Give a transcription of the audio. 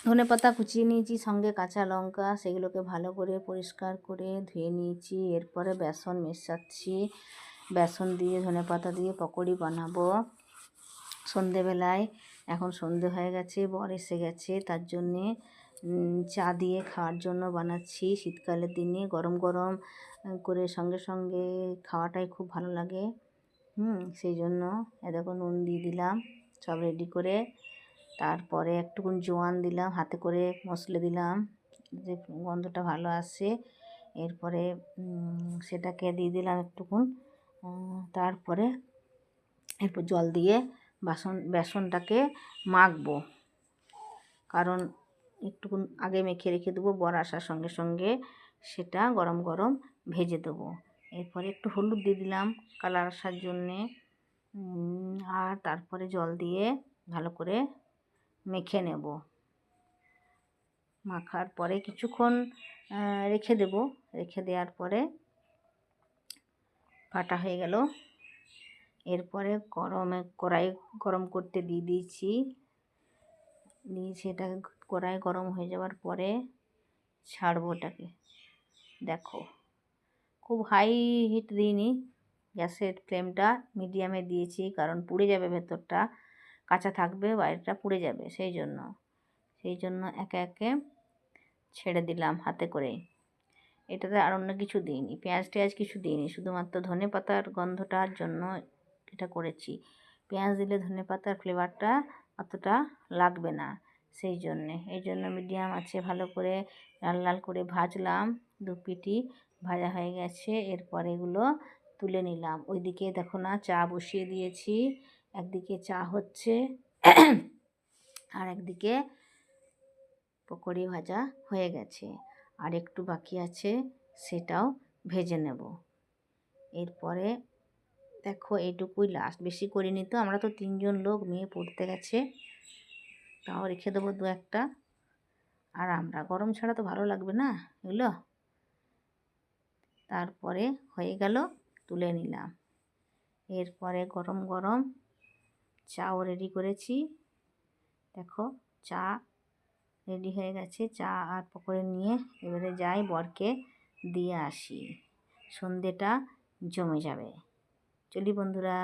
ধনেপাতা কুচিয়ে নিয়েছি, সঙ্গে কাঁচা লঙ্কা, সেগুলোকে ভালো করে পরিষ্কার করে ধুয়ে নিয়েছি। এরপরে বেসন মেশাচ্ছি, বেসন দিয়ে ধনেপাতা দিয়ে পকোড়ি বানাবো সন্ধেবেলায়। এখন সন্ধে হয়ে গেছে, বর এসে গেছে, তার জন্যে চা দিয়ে খাওয়ার জন্য বানাচ্ছি। শীতকালের দিনে গরম গরম করে সঙ্গে সঙ্গে খাওয়াটাই খুব ভালো লাগে। সেই জন্য দেখো নুন দিয়ে দিলাম সব রেডি করে। তারপরে একটুকুন জোয়ান দিলাম, হাতে করে মশলা দিলাম যে গন্ধটা ভালো আসে। এরপরে সেটাকে দিয়ে দিলাম একটুকুন। তারপরে এরপর জল দিয়ে বেসনটাকে মাখবো, কারণ একটুকুন আগে মেখে রেখে দেবো, বর আসার সঙ্গে সঙ্গে সেটা গরম গরম ভেজে দেবো। এরপরে একটু হলুদ দিয়ে দিলাম কালার আসার জন্যে। আর তারপরে জল দিয়ে ভালো করে মেখে নেব। মাখার পরে কিছুক্ষণ রেখে দেব। রেখে দেওয়ার পরে ফাটা হয়ে গেল। এরপরে কড়াই গরম করতে দিয়ে দিয়েছি। দিয়ে সেটা কড়াই গরম হয়ে যাওয়ার পরে ছাড়বো ওটাকে। দেখো খুব হাই হিট দিইনি, গ্যাসের ফ্লেমটা মিডিয়ামে দিয়েছি, কারণ পুড়ে যাবে, ভেতরটা কাঁচা থাকবে, বাইরেটা পুড়ে যাবে। সেই জন্য একে একে ছেড়ে দিলাম হাতে করে। এটাতে আর অন্য কিছু দিইনি, পেঁয়াজ টেয়াজ কিছু দিইনি, শুধুমাত্র ধনেপাতার গন্ধটার জন্য এটা করেছি। পেঁয়াজ দিলে ধনেপাতার ফ্লেভারটা অতটা লাগবে না, এই জন্য মিডিয়াম আছে ভালো করে লাল লাল করে ভাজলাম। দু পিঠই ভাজা হয়ে গেছে। এরপরে এগুলো তুলে নিলাম। ওইদিকে দেখো না চা বসিয়ে দিয়েছি, একদিকে চা হচ্ছে আর একদিকে পকোড়ি ভাজা হয়ে গেছে, আর একটু বাকি আছে, সেটাও ভেজে নেব। এরপরে দেখো এইটুকুই লাস্ট, বেশি করিনি তো, আমরা তো 3জন লোক, মেয়ে পড়তে গেছে, তাও রেখে দেবো দু একটা। আর আমরা গরম ছাড়া তো ভালো লাগবে না এগুলো। তারপরে হয়ে গেল, তুলে নিলাম। এরপরে গরম গরম চাও রেডি করেছি। দেখো চা রেডি হয়ে গেছে, চা আর পকোড়ি নিয়ে এবারে যাই বরকে দিয়ে আসি, সন্ধেটা জমে যাবে। চলি বন্ধুরা।